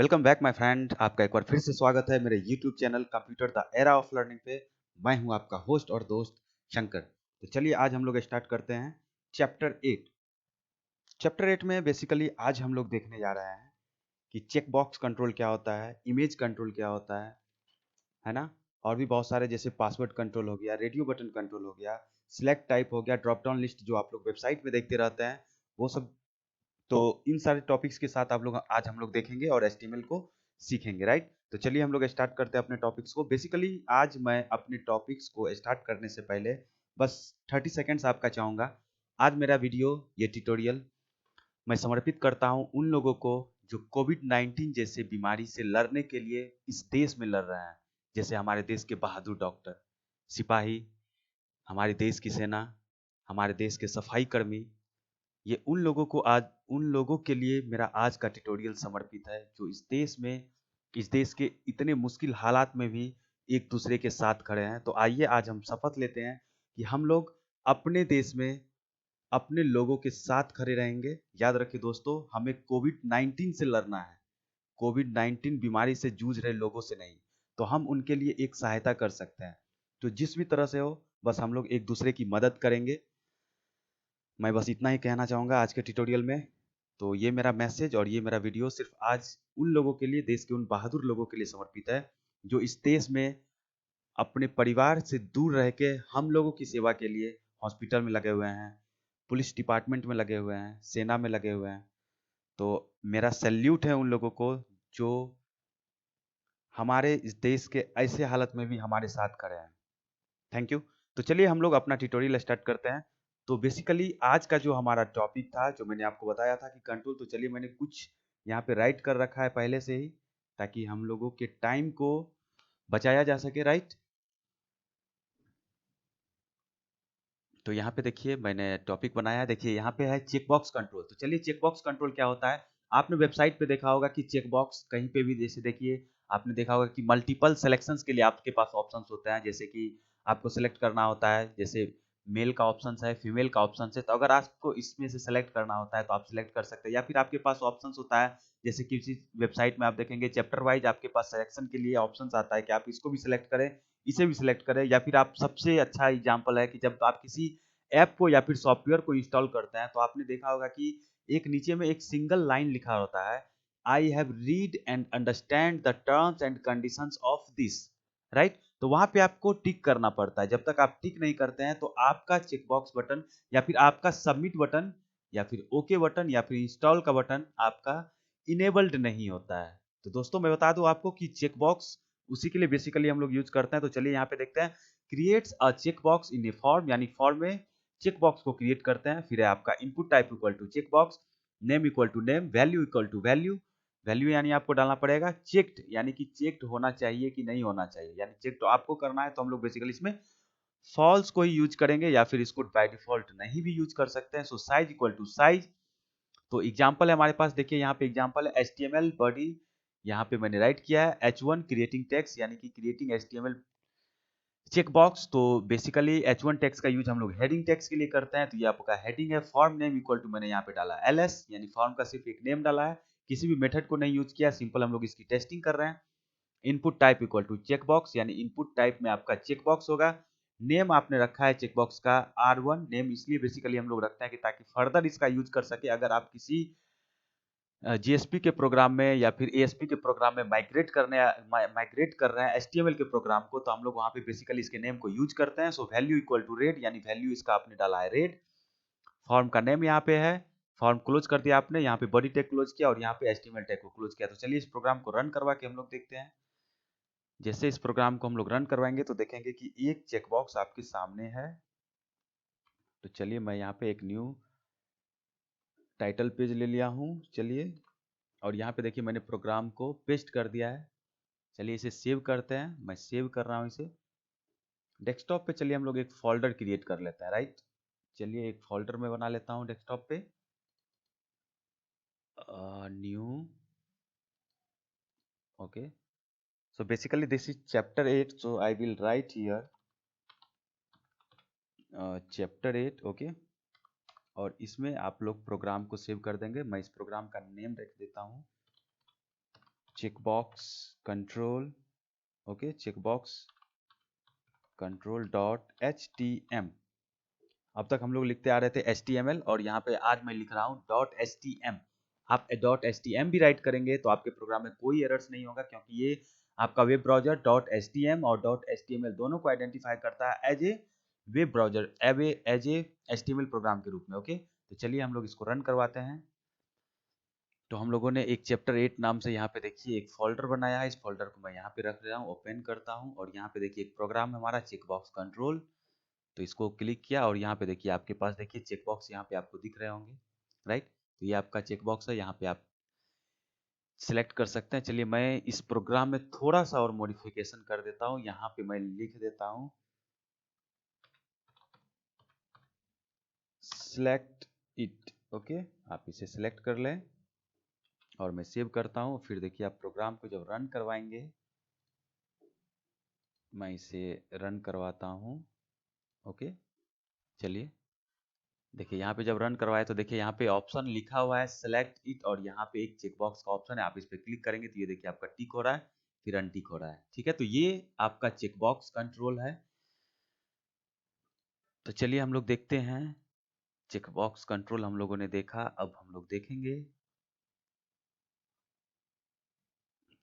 Welcome back my friend. आपका एक बार फिर से स्वागत है मेरे YouTube channel computer the era of learning पे। मैं हूं आपका होस्ट और दोस्त शंकर। तो चलिए आज हम लोग स्टार्ट करते हैं चैप्टर 8। चैप्टर 8 में बेसिकली आज हम लोग देखने जा रहे हैं कि चेक बॉक्स कंट्रोल क्या होता है, इमेज कंट्रोल क्या होता है ना। और भी बहुत सारे जैसे पासवर्ड कंट्रोल हो गया, रेडियो बटन कंट्रोल हो गया, सिलेक्ट टाइप हो गया, ड्रॉप डाउन लिस्ट जो आप लोग वेबसाइट में देखते रहते हैं वो सब। तो इन सारे टॉपिक्स के साथ आप लोग आज हम लोग देखेंगे और एचटीएमएल को सीखेंगे, राइट। तो चलिए हम लोग स्टार्ट करते हैं अपने टॉपिक्स को। बेसिकली आज मैं अपने टॉपिक्स को स्टार्ट करने से पहले बस 30 सेकेंड्स आपका चाहूँगा। आज मेरा वीडियो ये ट्यूटोरियल मैं समर्पित करता हूँ उन लोगों को जो कोविड-19 जैसे बीमारी से लड़ने के लिए इस देश में लड़ रहे हैं। जैसे हमारे देश के बहादुर डॉक्टर, सिपाही, हमारे देश की सेना, हमारे देश के सफाई कर्मी, ये उन लोगों के लिए मेरा आज का ट्यूटोरियल समर्पित है जो इस देश के इतने मुश्किल हालात में भी एक दूसरे के साथ खड़े हैं। तो आइए आज हम शपथ लेते हैं कि हम लोग अपने देश में अपने लोगों के साथ खड़े रहेंगे। याद रखिए दोस्तों, हमें कोविड-19 से लड़ना है, कोविड-19 बीमारी से जूझ रहे लोगों से नहीं। तो हम उनके लिए एक सहायता कर सकते हैं। तो जिस भी तरह से हो, बस हम लोग एक दूसरे की मदद करेंगे। मैं बस इतना ही कहना चाहूँगा आज के ट्यूटोरियल में। तो ये मेरा मैसेज और ये मेरा वीडियो सिर्फ आज उन लोगों के लिए, देश के उन बहादुर लोगों के लिए समर्पित है जो इस देश में अपने परिवार से दूर रह के हम लोगों की सेवा के लिए हॉस्पिटल में लगे हुए हैं, पुलिस डिपार्टमेंट में लगे हुए हैं, सेना में लगे हुए हैं। तो मेरा सैल्यूट है उन लोगों को जो हमारे इस देश के ऐसे हालत में भी हमारे साथ खड़े हैं। Thank you. तो चलिए हम लोग अपना ट्यूटोरियल स्टार्ट करते हैं। तो बेसिकली आज का जो हमारा टॉपिक था, जो मैंने आपको बताया था कि कंट्रोल, तो चलिए मैंने कुछ यहाँ पे राइट कर रखा है पहले से ही, ताकि हम लोगों के टाइम को बचाया जा सके, राइट। तो यहाँ पे देखिए मैंने टॉपिक बनाया है, देखिए यहाँ पे है चेक बॉक्स कंट्रोल। तो चलिए चेक बॉक्स कंट्रोल क्या होता है। आपने वेबसाइट पे देखा होगा कि चेक बॉक्स कहीं पे भी, जैसे देखिए आपने देखा होगा कि मल्टीपल सिलेक्शंस के लिए आपके पास ऑप्शंस होते हैं। जैसे कि आपको सेलेक्ट करना होता है, जैसे मेल का ऑप्शन है, फीमेल का ऑप्शन है। तो अगर आपको इसमें से सेलेक्ट करना होता है तो आप सिलेक्ट कर सकते हैं, या फिर आपके पास ऑप्शंस होता है जैसे कि किसी वेबसाइट में आप देखेंगे चैप्टर वाइज आपके पास सिलेक्शन के लिए ऑप्शंस आता है कि आप इसको भी सिलेक्ट करें, इसे भी सिलेक्ट करें। या फिर आप, सबसे अच्छा एग्जांपल है कि जब आप किसी ऐप को या फिर सॉफ्टवेयर को इंस्टॉल करते हैं तो आपने देखा होगा कि एक नीचे में एक सिंगल लाइन लिखा होता है, I have read and understand the terms and conditions of this, right. तो वहां पे आपको टिक करना पड़ता है। जब तक आप टिक नहीं करते हैं तो आपका चेकबॉक्स बटन या फिर आपका सबमिट बटन या फिर ओके बटन या फिर इंस्टॉल का बटन आपका इनेबल्ड नहीं होता है। तो दोस्तों मैं बता दूं आपको कि चेकबॉक्स उसी के लिए बेसिकली हम लोग यूज करते हैं। तो चलिए यहाँ पे देखते हैं, creates a checkbox in a form, यानी फॉर्म में चेक बॉक्स को क्रिएट करते हैं। फिर है आपका input type equal to check box, name equal to name, value equal to value. Value यानी आपको डालना पड़ेगा चेक्ड, यानी कि चेक्ड होना चाहिए कि नहीं होना चाहिए, यानी चेक तो आपको करना है। तो हम लोग बेसिकली इसमें फॉल्स को ही यूज करेंगे, या फिर इसको बाय डिफॉल्ट नहीं भी यूज कर सकते हैं। सो साइज इक्वल टू साइज। तो एग्जांपल है हमारे पास, देखिए यहाँ पे एग्जांपल है HTML बॉडी, यहाँ पे मैंने राइट किया है H1 क्रिएटिंग टेक्स्ट, यानी कि क्रिएटिंग HTML चेक बॉक्स। तो बेसिकली H1 टेक्स्ट का यूज हम लोग हेडिंग टेक्स्ट के लिए करते हैं। तो ये आपका हेडिंग है। फॉर्म नेम इक्वल टू, मैंने यहाँ पे डाला LS, यानी फॉर्म का सिर्फ एक नेम डाला है, किसी भी मेथड को नहीं यूज किया, सिंपल हम लोग इसकी टेस्टिंग कर रहे हैं। Input type equal to check box, यानी इनपुट टाइप में आपका चेक बॉक्स होगा। नेम आपने रखा है चेक बॉक्स का R1, नेम इसलिए बेसिकली हम लोग रखते हैं कि ताकि फर्दर इसका यूज कर सके। अगर आप किसी जीएसपी के प्रोग्राम में या फिर एएसपी के प्रोग्राम में माइग्रेट कर रहे हैं एचटीएमएल के प्रोग्राम को, तो हम लोग वहां पे बेसिकली इसके नेम को यूज करते हैं। So value equal to red, यानी वैल्यू इसका आपने डाला है रेड। फॉर्म का नेम यहाँ पे है, फॉर्म क्लोज कर दिया आपने, यहाँ पे बॉडी टैग क्लोज किया और यहाँ पे एचटीएमएल टैग को क्लोज किया। तो चलिए इस प्रोग्राम को रन करवा के हम लोग देखते हैं। जैसे इस प्रोग्राम को हम लोग रन करवाएंगे तो देखेंगे कि एक चेकबॉक्स आपके सामने है। तो चलिए मैं यहाँ पे एक न्यू टाइटल पेज ले लिया हूँ, चलिए। और यहाँ पे देखिए मैंने प्रोग्राम को पेस्ट कर दिया है। चलिए इसे सेव करते हैं, मैं सेव कर रहा हूँ इसे। डेस्कटॉप पे चलिए हम लोग एक फोल्डर क्रिएट कर लेते हैं, राइट। चलिए एक फोल्डर में बना लेता हूँ डेस्कटॉप पे, new, okay. So basically this is chapter 8, so I will write here chapter 8, okay. और इसमें आप लोग प्रोग्राम को सेव कर देंगे। मैं इस प्रोग्राम का नेम रख देता हूँ checkbox control, okay, checkbox control dot HTM। अब तक हम लोग लिखते आ रहे थे HTML और यहाँ पे आज मैं लिख रहा हूँ डॉट HTM। आप डॉट HTM भी राइट करेंगे तो आपके प्रोग्राम में कोई एरर्स नहीं होगा, क्योंकि ये आपका वेब ब्राउजर डॉट HTM और डॉट HTML दोनों को आइडेंटिफाई करता है as a web browser, as a HTML program के रूप में। ओके, तो चलिए हम लोग इसको रन करवाते हैं। तो हम लोगों ने एक चैप्टर 8 नाम से यहाँ पे देखिए एक फोल्डर बनाया है। इस फोल्डर को मैं यहाँ पे रख रहा हूँ, ओपन करता हूँ और यहाँ पे देखिए एक प्रोग्राम हमारा चेकबॉक्स कंट्रोल। तो इसको क्लिक किया और यहाँ पे देखिए आपके पास देखिए चेकबॉक्स यहाँ पे आपको दिख रहे होंगे, राइट। तो ये आपका चेकबॉक्स है, यहाँ पे आप सिलेक्ट कर सकते हैं। चलिए मैं इस प्रोग्राम में थोड़ा सा और मॉडिफिकेशन कर देता हूँ। यहाँ पे मैं लिख देता हूँ सिलेक्ट इट। ओके, आप इसे सिलेक्ट कर लें और मैं सेव करता हूँ। फिर देखिए आप प्रोग्राम को जब रन करवाएंगे, मैं इसे रन करवाता हूँ। ओके, चलिए देखिए यहाँ पे जब रन करवाए तो देखिए यहाँ पे ऑप्शन लिखा हुआ है सेलेक्ट इट और यहाँ पे एक चेकबॉक्स का ऑप्शन है। आप इस पे क्लिक करेंगे तो ये देखिए आपका टिक हो रहा है, फिर अनटिक हो रहा है। ठीक है, तो ये आपका चेकबॉक्स कंट्रोल है। तो चलिए हम लोग देखते हैं, चेकबॉक्स कंट्रोल हम लोगों ने देखा, अब हम लोग देखेंगे।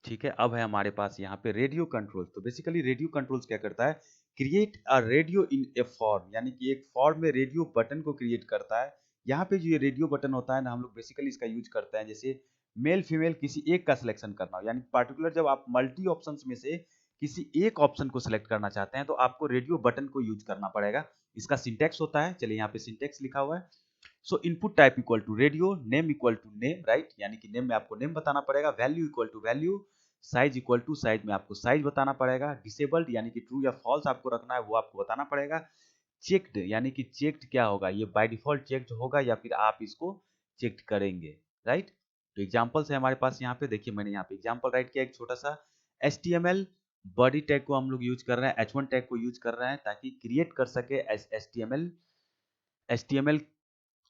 ठीक है, अब है हमारे पास यहाँ पे रेडियो कंट्रोल्स। तो बेसिकली रेडियो कंट्रोल्स क्या करता है, create a radio in a form, यानी कि एक फॉर्म में रेडियो बटन को क्रिएट करता है। यहाँ पे जो ये रेडियो बटन होता है ना, हम लोग बेसिकली इसका यूज करते हैं जैसे मेल फीमेल किसी एक का सिलेक्शन करना हो, यानी पार्टिकुलर जब आप मल्टी ऑप्शंस में से किसी एक ऑप्शन को सिलेक्ट करना चाहते हैं तो आपको रेडियो बटन को यूज करना पड़ेगा। इसका सिंटेक्स होता है, चलिए यहाँ पे सिंटेक्स लिखा हुआ है। So input type equal to radio, name equal to name, right, यानी कि नेम में आपको नेम बताना पड़ेगा, value equal to value, size equal to size में आपको साइज बताना पड़ेगा, डिसेबल्ड यानी कि ट्रू या फॉल्स आपको रखना है वो आपको बताना पड़ेगा, चेक्ड यानी कि चेक्ड क्या होगा, ये बाय डिफॉल्ट चेक्ड होगा या फिर आप इसको चेक्ड करेंगे, राइट। तो एग्जांपल्स है हमारे पास यहाँ पे देखिए, मैंने यहाँ पे एग्जांपल राइट किया एक छोटा सा। HTML बॉडी टैग को हम लोग यूज कर रहे हैं, H1 टैग को यूज कर रहे हैं ताकि क्रिएट कर सके HTML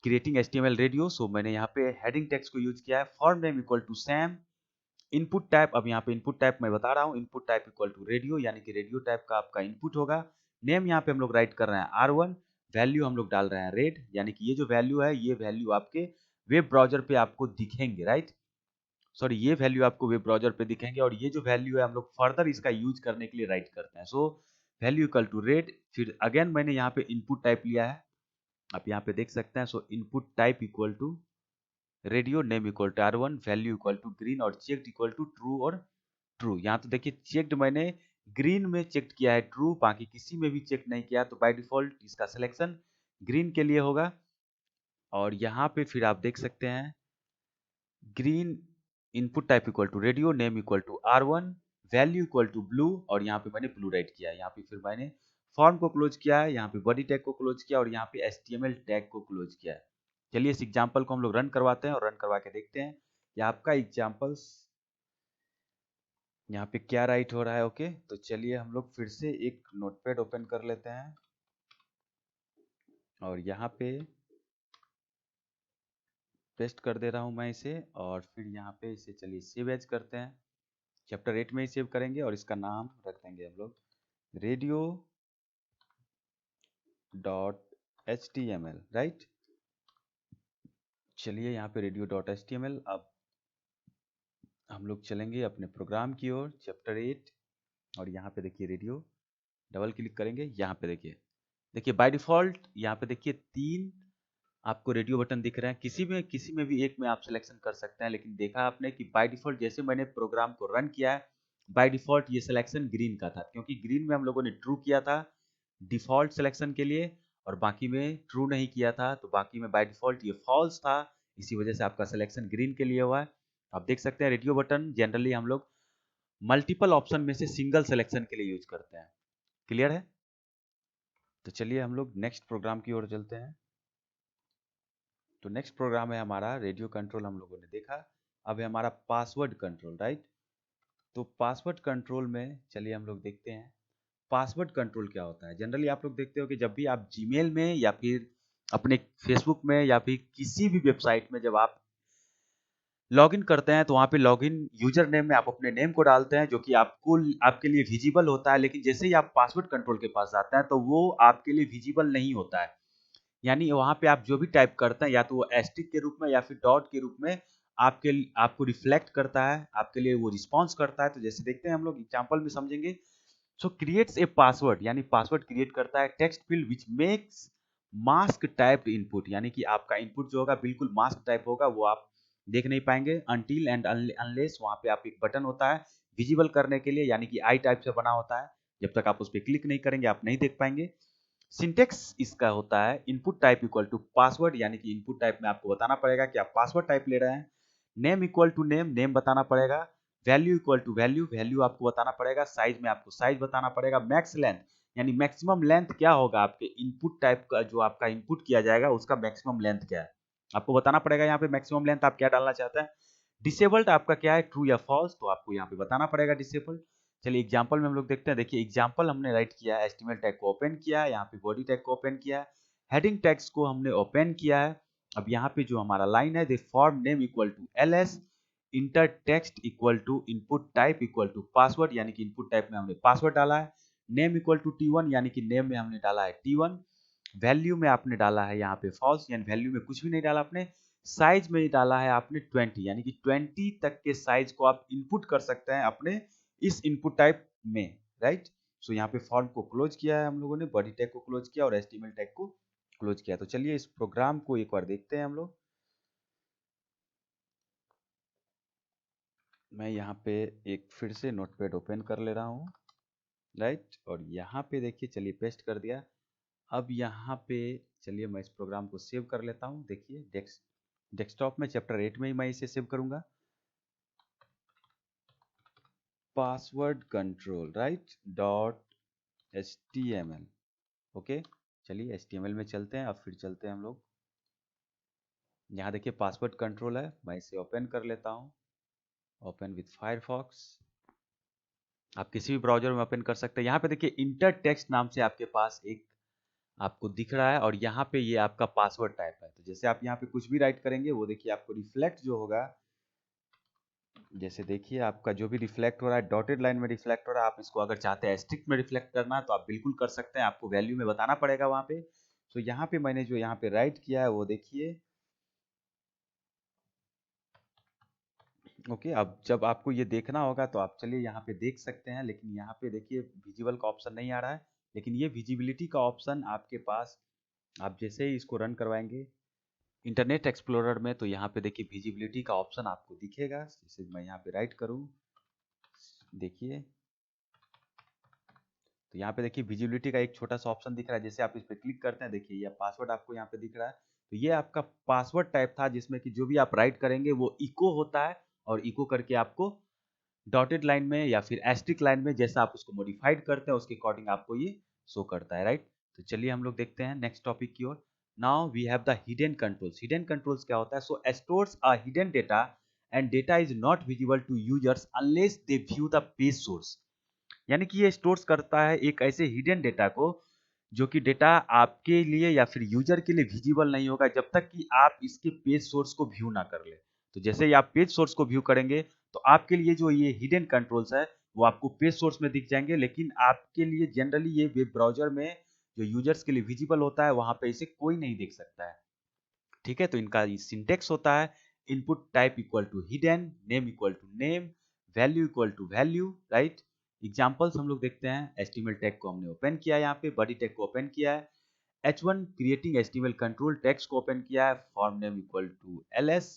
creating HTML radio. So मैंने यहाँ पे हेडिंग टेक्स्ट को यूज किया है, form name equal to Sam, input type, अब यहाँ पे इनपुट टाइप मैं बता रहा हूँ, input type equal to radio, यानी कि रेडियो टाइप का आपका इनपुट होगा। नेम यहाँ पे हम लोग राइट कर रहे हैं R1, वैल्यू हम लोग डाल रहे हैं रेड, यानी कि ये जो वैल्यू है ये वैल्यू आपके वेब ब्राउजर पे आपको दिखेंगे, राइट। सॉरी, ये वैल्यू आपको वेब ब्राउजर पे दिखेंगे और ये जो वैल्यू है हम लोग फर्दर इसका यूज करने के लिए राइट करते हैं। So value equal to red, फिर अगेन मैंने यहाँ पे इनपुट टाइप लिया है, आप यहाँ पे देख सकते हैं। So input type equal to radio, name equal to R1, value equal to green और चेक्ड इक्वल टू ट्रू और ट्रू। यहाँ तो देखिए चेक्ड मैंने ग्रीन में चेक किया है ट्रू, बाकी किसी में भी चेक नहीं किया, तो बाय डिफॉल्ट इसका सिलेक्शन ग्रीन के लिए होगा। और यहाँ पे फिर आप देख सकते हैं green, input type equal to radio, name equal to R1, value equal to blue और यहाँ पे मैंने ब्लू राइट किया है। यहाँ पे फिर मैंने फॉर्म को क्लोज किया है, यहाँ पे बॉडी टैग को क्लोज किया और यहाँ पे HTML टैग को क्लोज किया है। चलिए इस एग्जाम्पल को हम लोग रन करवाते हैं और रन करवा के देखते हैं कि आपका एग्जाम्पल्स यहाँ पे क्या राइट हो रहा है। ओके, तो चलिए हम लोग फिर से एक नोटपैड ओपन कर लेते हैं और यहाँ पे पेस्ट कर दे रहा हूँ मैं इसे, और फिर यहाँ पे इसे चलिए सेव एज करते हैं। चैप्टर 8 में ही सेव करेंगे और इसका नाम रख देंगे हम लोग रेडियो डॉट HTML, राइट। चलिए यहाँ पे रेडियो डॉट HTML। अब हम लोग चलेंगे अपने प्रोग्राम की ओर, चैप्टर 8, और यहाँ पे देखिए रेडियो, डबल क्लिक करेंगे, यहाँ पे देखिए, देखिए बाय डिफॉल्ट यहाँ पे देखिए 3 आपको रेडियो बटन दिख रहे हैं, किसी में भी एक में आप सिलेक्शन कर सकते हैं। लेकिन देखा आपने कि बाय डिफॉल्ट जैसे मैंने प्रोग्राम को रन किया है, बाय डिफॉल्ट ये सिलेक्शन ग्रीन का था, क्योंकि ग्रीन में हम लोगों ने ट्रू किया था डिफॉल्ट सिलेक्शन के लिए और बाकी में ट्रू नहीं किया था, तो बाकी में बाय डिफॉल्ट ये फॉल्स था, इसी वजह से आपका सिलेक्शन ग्रीन के लिए हुआ है। आप देख सकते हैं रेडियो बटन जनरली हम लोग मल्टीपल ऑप्शन में से सिंगल सिलेक्शन के लिए यूज करते हैं। क्लियर है? तो चलिए हम लोग नेक्स्ट प्रोग्राम की ओर चलते हैं। तो नेक्स्ट प्रोग्राम है हमारा रेडियो कंट्रोल, हम लोगों ने देखा। अब है हमारा पासवर्ड कंट्रोल, राइट। तो पासवर्ड कंट्रोल में चलिए हम लोग देखते हैं पासवर्ड कंट्रोल क्या होता है। जनरली आप लोग देखते हो कि जब भी आप जीमेल में या फिर अपने फेसबुक में या फिर किसी भी वेबसाइट में जब आप लॉगिन करते हैं तो वहाँ पे लॉगिन यूजर नेम में आप अपने नेम को डालते हैं जो कि आपको आपके लिए विजिबल होता है, लेकिन जैसे ही आप पासवर्ड कंट्रोल के पास जाते हैं तो वो आपके लिए विजिबल नहीं होता है। यानी वहाँ पे आप जो भी टाइप करते हैं या तो वो एस्टिक के रूप में या फिर डॉट के रूप में आपको रिफ्लेक्ट करता है, आपके लिए वो रिस्पॉन्स करता है। तो जैसे देखते हैं हम लोग एग्जाम्पल में समझेंगे। सो क्रिएट्स ए पासवर्ड, यानी पासवर्ड क्रिएट करता है text field which makes mask typed input, यानी कि आपका इनपुट जो होगा बिल्कुल मास्क टाइप होगा, वो आप देख नहीं पाएंगे अनटिल एंड अनलेस वहाँ पे आप एक बटन होता है विजिबल करने के लिए, यानी कि आई टाइप से बना होता है। जब तक आप उस पर क्लिक नहीं करेंगे आप नहीं देख पाएंगे। सिंटेक्स इसका होता है input type equal to password, यानी कि इनपुट टाइप में आपको बताना पड़ेगा कि आप पासवर्ड टाइप ले रहे हैं। Name equal to name, name बताना पड़ेगा। Value equal to value, value आपको बताना पड़ेगा। साइज में आपको साइज बताना पड़ेगा। मैक्स लेंथ, यानी मैक्सिमम लेंथ क्या होगा आपके इनपुट टाइप का, जो आपका इनपुट किया जाएगा उसका मैक्सिमम लेंथ क्या है, आपको बताना पड़ेगा। यहाँ पे मैक्सिमम लेंथ आप क्या डालना चाहते हैं। डिसेबल्ड आपका क्या है, ट्रू या फॉल्स, तो आपको यहाँ पे बताना पड़ेगा डिसेबल्ड। चलिए एग्जांपल में हम लोग देखते हैं। देखिए एग्जांपल हमने राइट किया है, एचटीएमएल टैग को ओपन किया है, यहाँ पे बॉडी टैग को ओपन किया है, हेडिंग टैग्स को हमने ओपन किया है। अब यहाँ पे जो हमारा लाइन है, the form name equal to LS, enter text equal to input type equal to password, यानी कि इनपुट टाइप में हमने पासवर्ड डाला है। नेम इक्वल टू टी1, यानी कि नेम में हमने डाला है टी1। वैल्यू में आपने डाला है यहाँ पे फॉल्स, यानी वैल्यू में कुछ भी नहीं डाला आपने। साइज में डाला है आपने 20, यानी कि 20 तक के साइज को आप इनपुट कर सकते हैं अपने इस इनपुट टाइप में, राइट। सो यहाँ पे फॉर्म को क्लोज किया है हम लोगों ने, बॉडी टैग को क्लोज किया और एचटीएमएल टैग को क्लोज किया। तो चलिए इस प्रोग्राम को एक बार देखते हैं हम लोग। मैं यहाँ पे एक फिर से नोटपैड ओपन कर ले रहा हूँ, राइट। और यहाँ पे देखिए, चलिए पेस्ट कर दिया। अब यहाँ पे चलिए मैं इस प्रोग्राम को सेव कर लेता हूँ। देखिए डेस्कटॉप में चैप्टर 8 में ही मैं इसे सेव करूंगा। Password control, right, dot HTML। Okay, चलिए HTML में चलते हैं। अब फिर चलते हैं हम लोग। यहाँ देखिए पासवर्ड कंट्रोल है, मैं इसे ओपन कर लेता हूँ। ओपन विथ फायरफॉक्स, आप किसी भी ब्राउजर में ओपन कर सकते हैं। यहाँ पे देखिए इंटर टेक्स्ट नाम से आपके पास एक आपको दिख रहा है और यहाँ पे ये आपका पासवर्ड टाइप है। तो जैसे आप यहाँ पे कुछ भी राइट करेंगे वो देखिए आपको रिफ्लेक्ट जो होगा, जैसे देखिए आपका जो भी रिफ्लेक्ट हो रहा है डॉटेड लाइन में रिफ्लेक्ट हो रहा है। आप इसको अगर चाहते हैं स्ट्रिक्ट में रिफ्लेक्ट करना तो आप बिल्कुल कर सकते हैं, आपको वैल्यू में बताना पड़ेगा वहाँ पे। तो यहाँ पे मैंने जो यहाँ पे राइट किया है वो देखिए। ओके, अब जब आपको ये देखना होगा तो आप चलिए यहाँ पे देख सकते हैं, लेकिन यहाँ पे देखिए विजिबल का ऑप्शन नहीं आ रहा है। लेकिन ये विजिबिलिटी का ऑप्शन आपके पास, आप जैसे ही इसको रन करवाएंगे इंटरनेट एक्सप्लोरर में, तो यहाँ पे देखिए विजिबिलिटी का ऑप्शन आपको दिखेगा। जैसे मैं यहाँ पे राइट करूँ, देखिए तो यहाँ पे देखिए विजिबिलिटी का एक छोटा सा ऑप्शन दिख रहा है। जैसे आप इस पर क्लिक करते हैं, देखिए ये पासवर्ड आपको यहाँ पे दिख रहा है। तो ये आपका पासवर्ड टाइप था जिसमें कि जो भी आप राइट करेंगे वो इको होता है, और इको करके आपको डॉटेड लाइन में या फिर एस्ट्रिक लाइन में जैसा आप उसको मॉडिफाइड करते हैं उसके अकॉर्डिंग आपको ये शो करता है, राइट। तो चलिए हम लोग देखते हैं नेक्स्ट टॉपिक की ओर। Now we have the hidden controls. Hidden controls क्या होता है? So stores a hidden data and data is not visible to users unless they view the page source, यानी कि ये स्टोर्स करता है एक ऐसे हिडन डेटा को जो कि डेटा आपके लिए या फिर यूजर के लिए विजिबल नहीं होगा जब तक कि आप इसके पेज सोर्स को व्यू ना कर ले। तो जैसे ही आप पेज सोर्स को व्यू करेंगे तो आपके लिए जो ये हिडन कंट्रोल्स है वो आपको पेज सोर्स में दिख जाएंगे, लेकिन आपके लिए जनरली ये वेब ब्राउजर में जो यूजर्स के लिए विजिबल होता है वहां पे इसे कोई नहीं देख सकता है। ठीक है, तो इनका सिंटेक्स होता है input type equal to hidden, name equal to name, value equal to value, right. Examples हम लोग देखते हैं। एचटीएमएल टैग को हमने ओपन किया है, यहाँ पे बॉडी टैग को ओपन किया है, H1 creating HTML control text को ओपन किया है, form name equal to ls,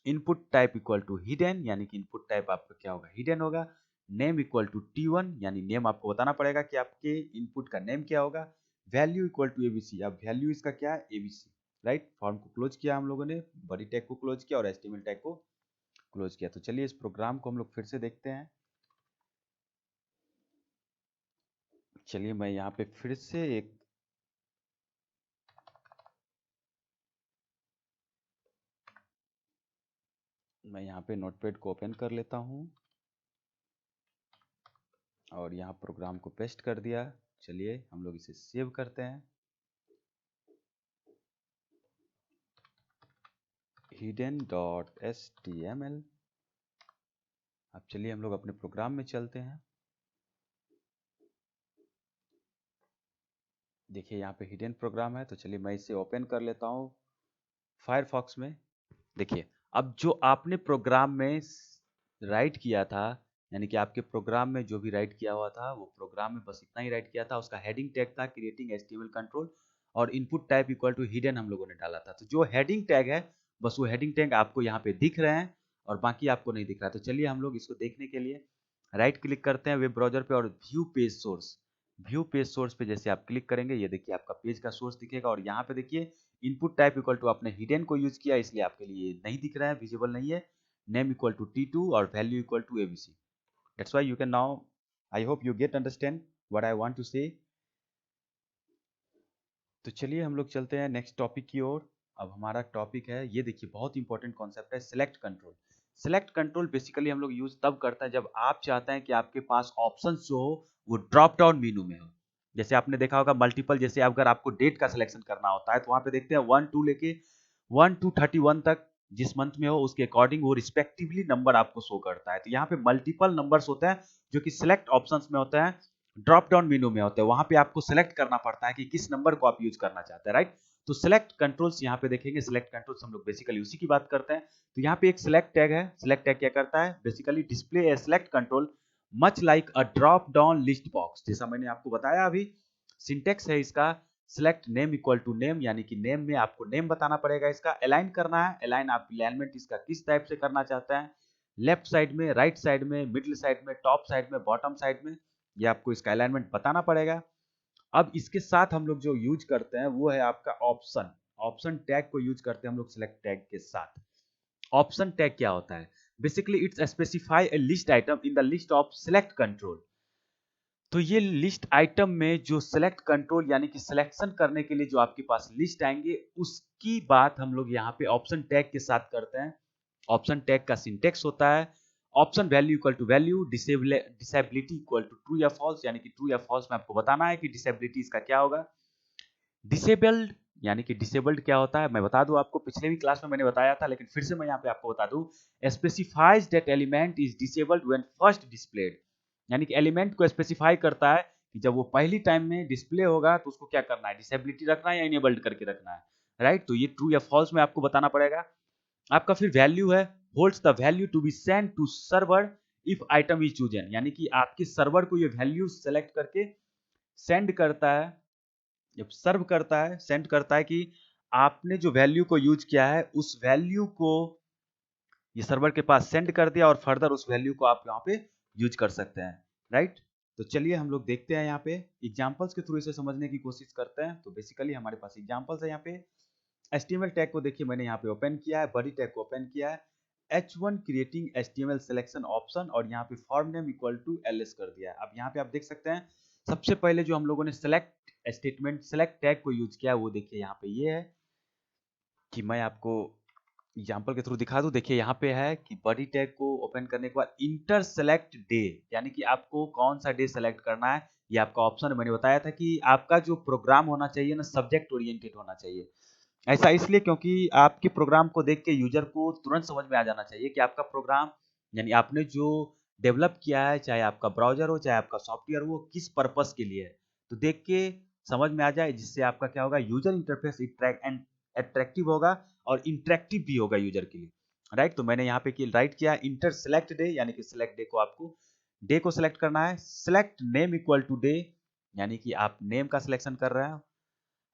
input type equal to hidden, यानी कि इनपुट टाइप आपका क्या होगा, हिडन होगा। नेम इक्वल टू टी1, यानी नेम आपको बताना पड़ेगा कि आपके इनपुट का नेम क्या होगा। वैल्यू इक्वल टू एबीसी, अब वैल्यू इसका क्या है, एबीसी, राइट। फॉर्म को क्लोज किया हम लोगों ने, बॉडी टैग को क्लोज किया और एचटीएमएल टैग को क्लोज किया। तो चलिए इस प्रोग्राम को हम लोग फिर से देखते हैं। चलिए मैं यहाँ पे फिर से एक, मैं यहाँ पे नोटपैड को ओपन कर लेता हूँ और यहाँ प्रोग्राम को पेस्ट कर दिया। चलिए हम लोग इसे सेव करते हैं। hidden.html। अब चलिए हम लोग अपने प्रोग्राम में चलते हैं। देखिए यहाँ पे हिडन प्रोग्राम है, तो चलिए मैं इसे ओपन कर लेता हूँ फायरफॉक्स में। देखिए अब जो आपने प्रोग्राम में राइट किया था, यानी कि आपके प्रोग्राम में जो भी राइट किया हुआ था वो प्रोग्राम में बस इतना ही राइट किया था। उसका हेडिंग टैग था क्रिएटिंग एचटीएमएल कंट्रोल और input type equal to hidden हम लोगों ने डाला था। तो जो हेडिंग टैग है बस वो हेडिंग टैग आपको यहाँ पे दिख रहे हैं और बाकी आपको नहीं दिख रहा। तो चलिए हम लोग इसको देखने के लिए राइट क्लिक करते हैं वेब ब्राउजर पे और view page source. View page source पे जैसे आप क्लिक करेंगे ये देखिए आपका पेज का सोर्स दिखेगा और यहाँ पे देखिए इनपुट टाइप इक्वल टू आपने हिडन को यूज किया इसलिए आपके लिए नहीं दिख रहा है, विजिबल नहीं है। नेम इक्वल टू T2 और value equal to ABC। That's why you can now, I hope you get understand what I want to say. तो चलिए हम लोग चलते हैं नेक्स्ट टॉपिक की ओर। अब हमारा टॉपिक है, ये देखिए बहुत इंपॉर्टेंट कॉन्सेप्ट है, select control. Select control basically हम लोग यूज तब करते हैं जब आप चाहते हैं कि आपके पास ऑप्शंस जो हो वो ड्रॉप डाउन मेनू में हो। जैसे आपने देखा होगा मल्टीपल, जैसे अगर आपको डेट का सिलेक्शन करना होता है तो वहां पे देखते हैं 1 2 लेके 1 to 31 तक जिस मंथ में हो उसके अकॉर्डिंग वो रिस्पेक्टिवली नंबर आपको शो करता है। तो यहाँ पे मल्टीपल नंबर्स होते हैं जो कि सिलेक्ट ऑप्शंस में होते हैं, ड्रॉप डाउन मेनू में होते हैं। वहां पे आपको सेलेक्ट करना पड़ता है कि किस नंबर को आप यूज करना चाहते हैं, राइट। तो सिलेक्ट कंट्रोल्स यहाँ पे देखेंगे, सिलेक्ट कंट्रोल्स हम लोग बेसिकली उसी की बात करते हैं। तो यहाँ पे एक सिलेक्ट टैग है। सिलेक्ट टैग क्या करता है, basically display a select control much like a drop down list box. जैसा मैंने आपको बताया अभी, सिंटेक्स है इसका select name equal to name, यानी कि नेम में आपको नेम बताना पड़ेगा। इसका अलाइन करना है, अलाइन आप अलाइनमेंट इसका किस टाइप से करना चाहते हैं, लेफ्ट साइड में, राइट साइड में, मिडिल साइड में, टॉप साइड में, बॉटम साइड में, ये आपको इसका अलाइनमेंट बताना पड़ेगा। अब इसके साथ हम लोग जो यूज करते हैं वो है आपका ऑप्शन। ऑप्शन टैग को यूज करते हैं हम लोग सिलेक्ट टैग के साथ। ऑप्शन टैग क्या होता है, basically it's specify A list item in the list of select control. तो ये लिस्ट आइटम में जो सिलेक्ट कंट्रोल यानी कि सिलेक्शन करने के लिए जो आपके पास लिस्ट आएंगे उसकी बात हम लोग यहाँ पे ऑप्शन टैग के साथ करते हैं। ऑप्शन टैग का सिंटेक्स होता है option value equal to value, disability equal to true या फॉल्स, यानी कि ट्रू या फॉल्स में आपको बताना है कि डिसेबिलिटी इसका क्या होगा। डिसेबल्ड यानी कि डिसेबल्ड क्या होता है मैं बता दूं आपको, पिछले भी क्लास में मैंने बताया था लेकिन फिर से मैं यहाँ पे आपको बता दूं, specifies that element is disabled when first displayed. यानी कि एलिमेंट को स्पेसिफाई करता है कि जब वो पहली टाइम में डिस्प्ले होगा तो उसको क्या करना है, डिसेबिलिटी रखना है या इनेबल्ड करके रखना है, राइट। तो ये ट्रू या फॉल्स में आपको बताना पड़ेगा। आपका फिर वैल्यू है holds the value to be send to server if item is chosen, यानी कि आपके सर्वर को ये वैल्यू सेलेक्ट करके सेंड करता है, जब सर्व करता है सेंड करता है कि आपने जो वैल्यू को यूज किया है उस वैल्यू को ये सर्वर के पास सेंड कर दिया और फर्दर उस वैल्यू को आप यहाँ पे यूज कर सकते हैं, राइट। तो चलिए हम लोग देखते हैं यहाँ पे एग्जांपल्स के थ्रू इसे समझने की कोशिश करते हैं। तो बेसिकली हमारे पास एग्जांपल्स है यहाँ पे। HTML टैग को देखिए मैंने यहाँ पे ओपन किया है, बॉडी टैग को ओपन किया है, H1 creating HTML selection option और यहाँ पे form name equal to ls कर दिया है। अब यहाँ पे आप देख सकते हैं सबसे पहले जो हम लोगों ने सेलेक्ट स्टेटमेंट सेलेक्ट टैग को यूज किया वो देखिए यहाँ पे ये है कि मैं आपको एग्जाम्पल के थ्रू दिखा दूं। देखिए यहाँ पे है कि बॉडी टैग को ओपन करने के बाद इंटर सेलेक्ट डे, यानी कि आपको कौन सा डे सेलेक्ट करना है ये आपका ऑप्शन है। मैंने बताया था कि आपका जो प्रोग्राम होना चाहिए ना सब्जेक्ट ओरिएंटेड होना चाहिए। ऐसा इसलिए क्योंकि आपके प्रोग्राम को देख के यूजर को तुरंत समझ में आ जाना चाहिए कि आपका प्रोग्राम यानी आपने जो डेवलप किया है, चाहे आपका ब्राउजर हो चाहे आपका सॉफ्टवेयर हो, किस पर्पस के लिए है। तो देख के समझ में आ जाए, जिससे आपका क्या होगा यूजर इंटरफेस अट्रैक्टिव होगा और इंटरेक्टिव भी होगा यूजर के लिए, राइट। तो मैंने यहाँ पे राइट किया इंटर सेलेक्ट डे, यानी कि सिलेक्ट डे को आपको डे को सिलेक्ट करना है। Select name equal to day, यानी कि आप नेम का सिलेक्शन कर रहे हैं,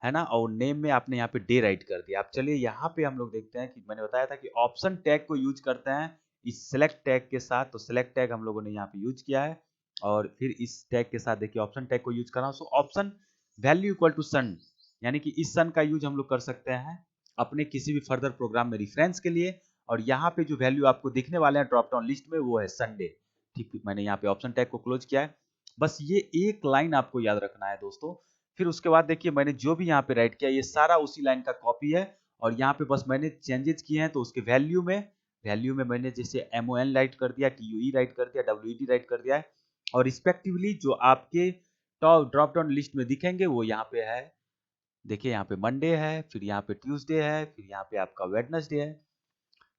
है ना, और नेम में आपने यहाँ पे डे राइट कर दिया। अब चलिए यहाँ पे हम लोग देखते हैं कि मैंने बताया था कि ऑप्शन टैग को यूज करते हैं इस सिलेक्ट टैग के साथ। तो सिलेक्ट टैग हम लोगों ने यहाँ पे यूज किया है और फिर इस टैग के साथ देखिए ऑप्शन टैग को यूज कर रहा हूँ। So option value equal to sun, यानी कि इस सन का यूज हम लोग कर सकते हैं अपने किसी भी फर्दर प्रोग्राम में रेफरेंस के लिए। और यहाँ पे जो वैल्यू आपको दिखने वाले हैं ड्रॉप डाउन लिस्ट में वो है संडे। ठीक, मैंने यहाँ पे ऑप्शन टैग को क्लोज किया है। बस ये एक लाइन आपको याद रखना है दोस्तों। फिर उसके बाद देखिए मैंने जो भी यहाँ पे राइट किया ये सारा उसी लाइन का कॉपी है और यहाँ पे बस मैंने चेंजेस किए हैं। तो उसके वैल्यू में मैंने जैसे MON राइट कर दिया, TUE राइट कर दिया, WED राइट कर दिया है और रिस्पेक्टिवली जो आपके टॉप ड्रॉप डाउन लिस्ट में दिखेंगे वो यहाँ पे है। देखिए यहाँ पे मंडे है, फिर यहाँ पे ट्यूसडे है, फिर यहाँ पे आपका वेडनेसडे है।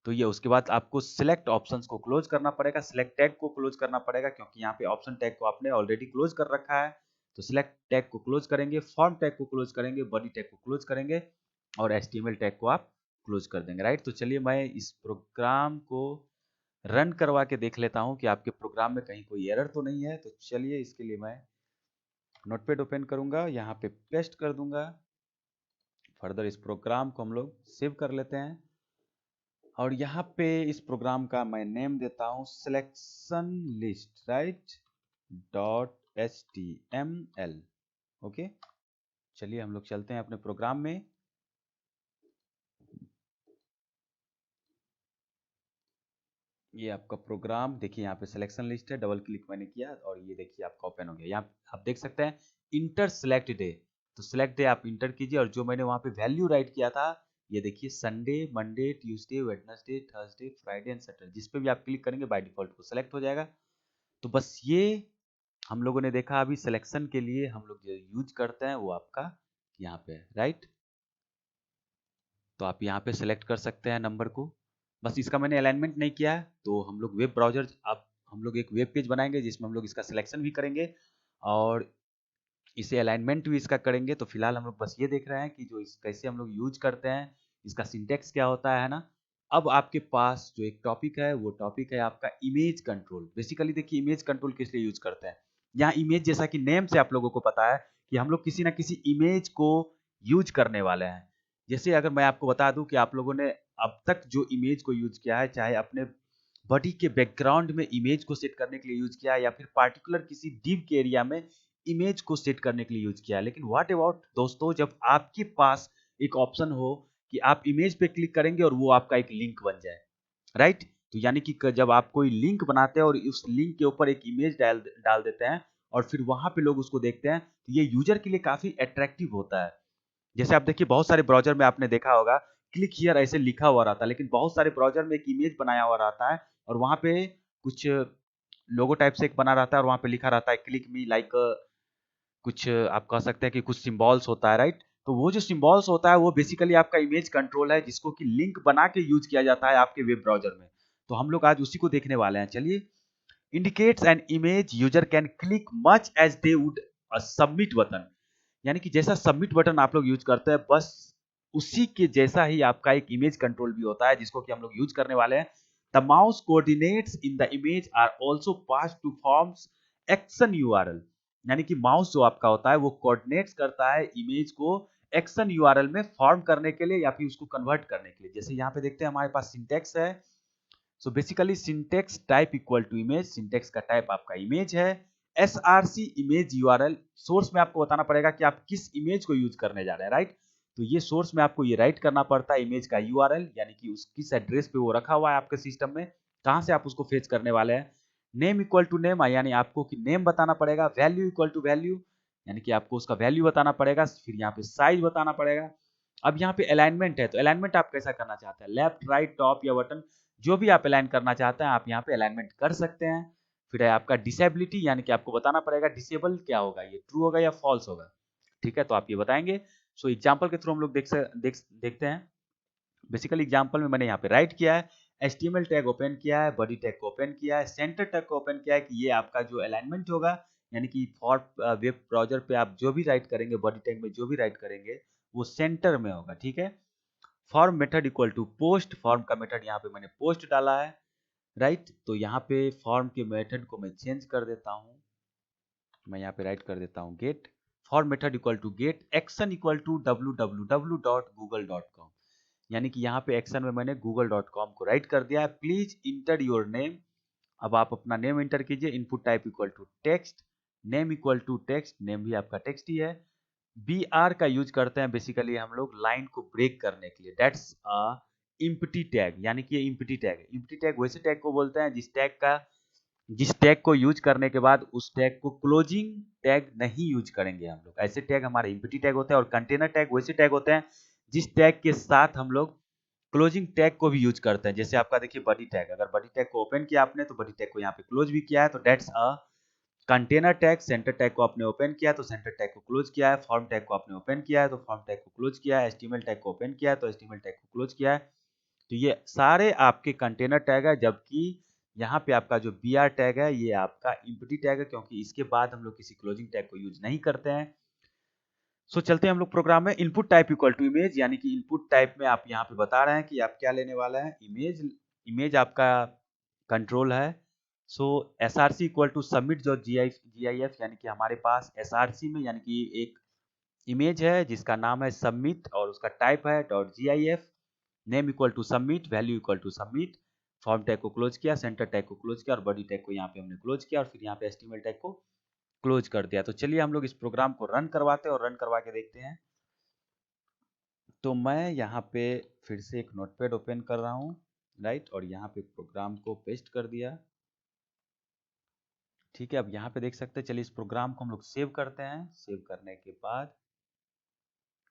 तो ये उसके बाद आपको सिलेक्ट ऑप्शंस को क्लोज करना पड़ेगा, सिलेक्ट टैग को क्लोज करना पड़ेगा, क्योंकि यहाँ पे ऑप्शन टैग को आपने ऑलरेडी क्लोज कर रखा है। तो सिलेक्ट टैग को क्लोज करेंगे, फॉर्म टैग को क्लोज करेंगे, बॉडी टैग को क्लोज करेंगे और एचटीएमएल टैग को आप क्लोज कर देंगे, राइट। तो चलिए मैं इस प्रोग्राम को रन करवा के देख लेता हूँ कि आपके प्रोग्राम में कहीं कोई एरर तो नहीं है। तो चलिए इसके लिए मैं नोटपैड ओपन करूंगा, यहाँ पे पेस्ट कर दूंगा। फर्दर इस प्रोग्राम को हम लोग सेव कर लेते हैं और यहाँ पे इस प्रोग्राम का मैं नेम देता हूँ selection list, right, .html। Okay, चलिए हम लोग चलते हैं अपने प्रोग्राम में। ये आपका प्रोग्राम देखिए, यहाँ पे सिलेक्शन लिस्ट है, डबल क्लिक मैंने किया और ये देखिए आपका ओपन हो गया। यहाँ आप देख सकते हैं इंटर सिलेक्ट डे, तो सिलेक्ट डे आप इंटर कीजिए और जो मैंने वहाँ पे वैल्यू राइट किया था, ये देखिए Sunday, Monday, Tuesday, Wednesday, Thursday, Friday and Saturday, जिस पे भी आप क्लिक करेंगे बाय डिफॉल्ट वो सिलेक्ट हो जाएगा। तो बस ये हम लोगों ने देखा अभी सिलेक्शन के लिए हम लोग जो यूज करते हैं वो आपका यहाँ पे है, राइट। तो आप यहाँ पे सेलेक्ट कर सकते हैं नंबर को। बस इसका मैंने अलाइनमेंट नहीं किया है, तो हम लोग वेब ब्राउजर आप हम लोग एक वेब पेज बनाएंगे जिसमें हम लोग इसका सिलेक्शन भी करेंगे और इसे अलाइनमेंट भी इसका करेंगे। तो फिलहाल हम लोग बस ये देख रहे हैं कि जो इस कैसे हम लोग यूज करते हैं, इसका सिंटेक्स क्या होता है ना। अब आपके पास जो एक टॉपिक है वो टॉपिक है आपका इमेज कंट्रोल। बेसिकली देखिए इमेज कंट्रोल किस लिए यूज करते हैं। यहाँ इमेज जैसा कि नेम से आप लोगों को पता है कि हम लोग किसी ना किसी इमेज को यूज करने वाले हैं। जैसे अगर मैं आपको बता दूं कि आप लोगों ने अब तक जो इमेज को यूज किया है, चाहे अपने बॉडी के बैकग्राउंड में इमेज को सेट करने के लिए यूज किया है या फिर पार्टिकुलर किसी डिव के एरिया में इमेज को सेट करने के लिए यूज किया है, लेकिन व्हाट अबाउट दोस्तों जब आपके पास एक ऑप्शन हो कि आप इमेज पे क्लिक करेंगे और वो आपका एक लिंक बन जाए, राइट। तो यानी कि जब आप कोई लिंक बनाते हैं और उस लिंक के ऊपर एक इमेज डाल डाल देते हैं और फिर वहां पे लोग उसको देखते हैं, तो ये यूजर के लिए काफी अट्रैक्टिव होता है। जैसे आप देखिए बहुत सारे ब्राउजर में आपने देखा होगा क्लिक हियर ऐसे लिखा हुआ रहता है, लेकिन बहुत सारे ब्राउजर में एक इमेज बनाया हुआ रहता है और वहां पे कुछ लोगो टाइप से एक बना रहता है और वहां पे लिखा रहता है क्लिक मी लाइक, कुछ आप कह सकते हैं कि कुछ सिंबल्स होता है, राइट। तो वो जो सिंबल्स होता है वो बेसिकली आपका इमेज कंट्रोल है, जिसको कि लिंक बना के यूज किया जाता है आपके वेब ब्राउजर में। तो हम लोग आज उसी को देखने वाले हैं। चलिए, indicates an image user can click much as they would a submit button. यानी कि जैसा सबमिट बटन आप लोग यूज करते हैं बस उसी के जैसा ही आपका एक इमेज कंट्रोल भी होता है, जिसको कि हम लोग यूज करने वाले हैं। The mouse coordinates in the image are also passed to form's action URL. यानी कि माउस जो आपका होता है वो कोऑर्डिनेट्स करता है इमेज को एक्शन यूआरएल में फॉर्म करने के लिए या फिर उसको कन्वर्ट करने के लिए। जैसे यहाँ पे देखते हैं हमारे पास सिंटेक्स है। So basically syntax type equal to image, syntax का टाइप आपका इमेज है। src इमेज यूआरएल, सोर्स में आपको बताना पड़ेगा कि आप किस इमेज को यूज करने जा रहे हैं, राइट। तो ये सोर्स में आपको ये राइट करना पड़ता है इमेज का यूआरएल, यानी कि उस किस एड्रेस पे वो रखा हुआ है आपके सिस्टम में, कहां से आप उसको फेच करने वाले हैं। नेम इक्वल टू नेम, यानी आपको कि नेम बताना पड़ेगा। वैल्यू इक्वल टू वैल्यू, यानी कि आपको उसका वैल्यू बताना पड़ेगा। फिर यहाँ पे साइज बताना पड़ेगा। अब यहाँ पे अलाइनमेंट है, तो अलाइनमेंट आप कैसा करना चाहते हैं, लेफ्ट, राइट, टॉप या बटन, जो भी आप अलाइन करना चाहते हैं आप यहाँ पे अलाइनमेंट कर सकते हैं। फिर है आपका डिसेबिलिटी, यानी कि आपको बताना पड़ेगा डिसेबल क्या होगा, ये ट्रू होगा या फॉल्स होगा, ठीक है, तो आप ये बताएंगे। सो एग्जांपल के थ्रू हम लोग देखते हैं। बेसिकली एग्जांपल में मैंने यहाँ पे राइट किया है, HTML टैग ओपन किया है, बॉडी टैग को ओपन किया है, सेंटर टैग को ओपन किया है कि ये आपका जो अलाइनमेंट होगा, यानी कि फॉर वेब ब्राउजर पे आप जो भी राइट करेंगे, बॉडी टैग में जो भी राइट करेंगे वो सेंटर में होगा, ठीक है। Form method equal to post, form का मेथड यहाँ पे मैंने पोस्ट डाला है, राइट। तो यहाँ पे फॉर्म के मेथड को मैं चेंज कर देता हूँ, मैं यहाँ पे राइट कर देता हूँ get. Form method equal to get action equal to www.google.com, यानी कि यहाँ पे एक्शन में मैंने google.com को राइट कर दिया है। प्लीज इंटर योर नेम, अब आप अपना नेम इंटर कीजिए। Input type equal to text, name equal to text, name भी आपका टेक्स्ट ही है। बी आर का यूज करते हैं बेसिकली हम लोग लाइन को ब्रेक करने के लिए, दैट्स अ इम्प्टी टैग, यानी कि ये इम्प्टी टैग है। इम्प्टी टैग वैसे टैग को बोलते हैं जिस टैग को यूज करने के बाद उस टैग को क्लोजिंग टैग नहीं यूज करेंगे हम लोग, ऐसे टैग हमारे इम्प्टी टैग होते हैं। और कंटेनर टैग वैसे टैग होते हैं जिस टैग के साथ हम लोग क्लोजिंग टैग को भी यूज करते हैं। जैसे आपका देखिए बॉडी टैग, अगर बॉडी टैग को ओपन किया आपने तो बॉडी टैग को यहाँ पे क्लोज भी किया है, तो that's a container tag. Centre tag को आपने ओपन किया तो सेंटर टैग को क्लोज किया है। फॉर्म टैग को आपने ओपन किया है तो फॉर्म टैग को क्लोज किया है। एचटीएमएल टैग को ओपन किया है तो एचटीएमएल टैग को क्लोज किया है। तो ये सारे आपके कंटेनर टैग है, जबकि यहाँ पे आपका जो br टैग है ये आपका एम्प्टी टैग है, क्योंकि इसके बाद हम लोग किसी क्लोजिंग टैग को यूज नहीं करते हैं। सो चलते हैं हम लोग प्रोग्राम में। Input type equal to image, यानी कि इनपुट टाइप में आप यहाँ पे बता रहे हैं कि आप क्या लेने वाला है, इमेज। इमेज आपका कंट्रोल है। सो src इक्वल टू सबमिट जो gif, यानी कि हमारे पास src में यानी कि एक इमेज है जिसका नाम है सबमिट और उसका टाइप है .gif। Name equal to submit, value equal to submit. Form tag को क्लोज किया, सेंटर टैग को क्लोज किया और बॉडी टैग को यहाँ पे हमने क्लोज किया और फिर यहाँ पे HTML टैग को क्लोज कर दिया। तो चलिए हम लोग इस प्रोग्राम को रन करवाते हैं और रन करवा के देखते हैं। तो मैं यहाँ पे फिर से एक नोटपैड ओपन कर रहा हूँ, राइट, और यहाँ पे प्रोग्राम को पेस्ट कर दिया। ठीक है, अब यहाँ पे देख सकते हैं। चलिए इस प्रोग्राम को हम लोग सेव करते हैं। सेव करने के बाद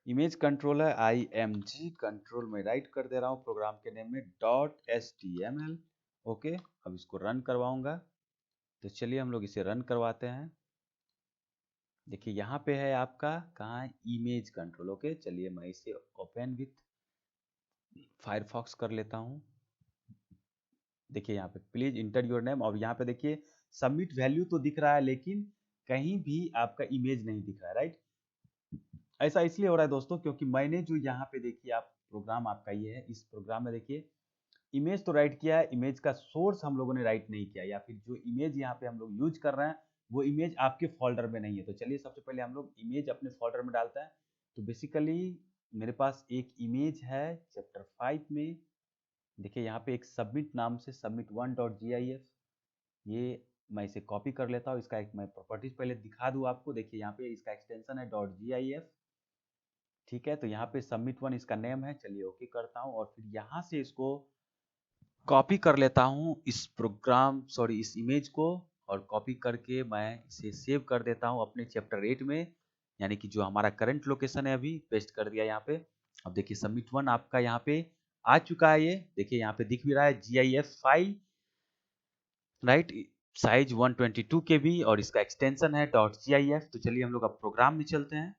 इमेज कंट्रोल है img कंट्रोल में राइट कर दे रहा हूँ प्रोग्राम के नेम में .html। ओके, अब इसको रन करवाऊंगा। तो चलिए हम लोग इसे रन करवाते हैं। देखिए यहाँ पे है आपका, कहाँ है, इमेज कंट्रोल। ओके, चलिए मैं इसे ओपन विथ फायरफॉक्स कर लेता हूँ। देखिए यहाँ पे प्लीज इंटर योर नेम, और यहाँ पे देखिए सबमिट वैल्यू तो दिख रहा है लेकिन कहीं भी आपका इमेज नहीं दिख रहा है, राइट। ऐसा इसलिए हो रहा है दोस्तों क्योंकि मैंने जो यहाँ पे देखिए आप प्रोग्राम आपका ये है, इस प्रोग्राम में देखिए इमेज तो राइट किया है, इमेज का सोर्स हम लोगों ने राइट नहीं किया, या फिर जो इमेज यहाँ पे हम लोग यूज कर रहे हैं वो इमेज आपके फोल्डर में नहीं है। तो चलिए सबसे पहले हम लोग इमेज अपने फोल्डर में डालते हैं। तो बेसिकली मेरे पास एक इमेज है चैप्टर 5 में। देखिए यहाँ पे एक सबमिट नाम से submit1.gif, ये मैं इसे कॉपी कर लेता हूँ। इसका एक मैं प्रॉपर्टीज पहले दिखा दूँ आपको। देखिए यहाँ पे इसका एक्सटेंशन है .gif। ठीक है, तो यहाँ पे submit1 इसका नेम है। चलिए ओके करता हूँ और फिर यहाँ से इसको कॉपी कर लेता हूँ इस इस इमेज को, और कॉपी करके मैं इसे सेव कर देता हूँ अपने चैप्टर 8 में, यानी कि जो हमारा करंट लोकेशन है। अभी पेस्ट कर दिया यहाँ पे। अब देखिए submit1 आपका यहाँ पे आ चुका है। ये देखिए यहाँ पे दिख भी रहा है GIF file, right, size 122 KB और इसका एक्सटेंशन है .gif। तो चलिए हम लोग अब प्रोग्राम में चलते हैं,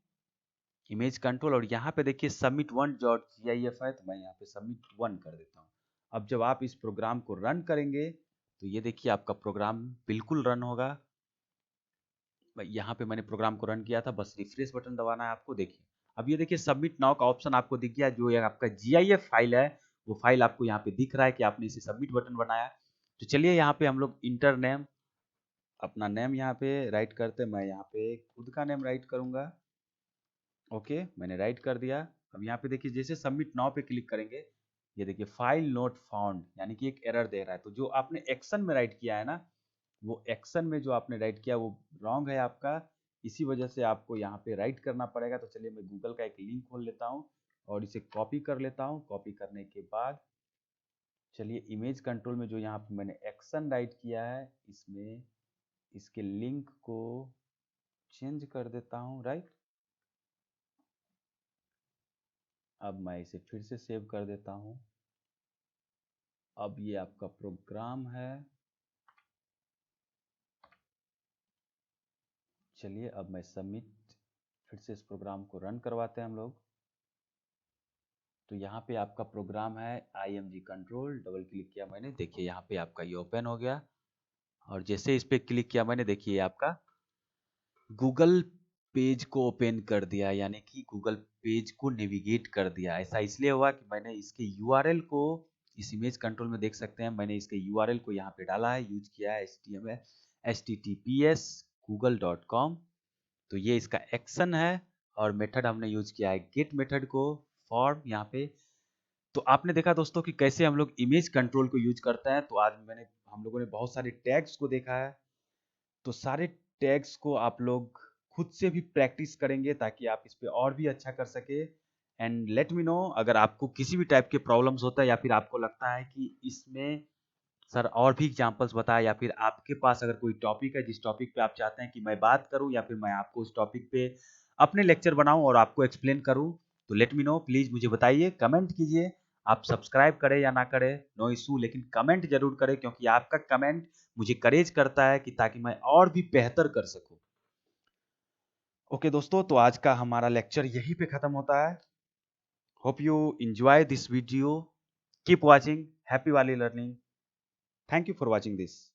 इमेज कंट्रोल, और यहाँ पे देखिए submit1.gif है, तो मैं यहाँ पे submit1 कर देता हूँ। अब जब आप इस प्रोग्राम को रन करेंगे तो ये देखिए आपका प्रोग्राम बिल्कुल रन होगा। यहाँ पे मैंने प्रोग्राम को रन किया था, बस रिफ्रेश बटन दबाना है आपको। देखिए अब ये देखिए सबमिट नाउ का ऑप्शन आपको दिख गया। जो ये आपका GIF फाइल है वो फाइल आपको यहाँ पे दिख रहा है कि आपने इसे सबमिट बटन बनाया। तो चलिए यहाँ पे हम लोग इंटर नेम, अपना नेम यहाँ पे राइट करते हैं। मैं यहाँ पे खुद का नेम राइट करूंगा। ओके, मैंने राइट कर दिया। अब यहाँ पे देखिए जैसे सबमिट नाउ पे क्लिक करेंगे, ये देखिए फाइल नॉट फाउंड, यानी कि एक एरर दे रहा है। तो जो आपने एक्शन में राइट किया है ना, वो एक्शन में जो आपने राइट किया वो रॉन्ग है आपका, इसी वजह से आपको यहाँ पे राइट करना पड़ेगा। तो चलिए मैं गूगल का एक लिंक खोल लेता हूँ और इसे कॉपी कर लेता हूँ। कॉपी करने के बाद चलिए इमेज कंट्रोल में जो यहाँ पे मैंने एक्शन राइट किया है, इसमें इसके लिंक को चेंज कर देता हूँ, राइट। अब मैं इसे फिर से सेव कर देता हूँ। अब ये आपका प्रोग्राम है। चलिए अब मैं सबमिट, फिर से इस प्रोग्राम को रन करवाते हैं हम लोग। तो यहाँ पे आपका प्रोग्राम है img कंट्रोल, डबल क्लिक किया मैंने, देखिए यहाँ पे आपका ये ओपन हो गया। और जैसे इस पे क्लिक किया मैंने, देखिए आपका गूगल पेज को ओपन कर दिया, यानी कि गूगल पेज को नेविगेट कर दिया। ऐसा इसलिए हुआ कि मैंने इसके URL को, इस इमेज कंट्रोल में देख सकते हैं मैंने इसके URL को यहाँ पे डाला है, यूज किया है HTTPS google.com। तो ये इसका एक्शन है और मेथड हमने यूज किया है गेट मेथड को, फॉर्म यहाँ पे। तो आपने देखा दोस्तों कि कैसे हम लोग इमेज कंट्रोल को यूज करते हैं। तो आज हम लोगों ने बहुत सारे टैग्स को देखा है। तो सारे टैग्स को आप लोग खुद से भी प्रैक्टिस करेंगे ताकि आप इस पे और भी अच्छा कर सके। एंड लेट मी नो अगर आपको किसी भी टाइप के प्रॉब्लम्स होता है या फिर आपको लगता है कि इसमें सर और भी एग्जांपल्स बताएं, या फिर आपके पास अगर कोई टॉपिक है जिस टॉपिक पे आप चाहते हैं कि मैं बात करूं या फिर मैं आपको उस टॉपिक पे अपने लेक्चर बनाऊं और आपको एक्सप्लेन करूं, तो लेट मी नो, प्लीज मुझे बताइए, कमेंट कीजिए। आप सब्सक्राइब करें या ना करें नो इशू, लेकिन कमेंट जरूर करें क्योंकि आपका कमेंट मुझे करेज करता है कि ताकि मैं और भी बेहतर कर सकूं। ओके दोस्तों, तो आज का हमारा लेक्चर यहीं पे खत्म होता है। Hope you enjoy this video. Keep watching happy वाली learning. Thank you for watching this.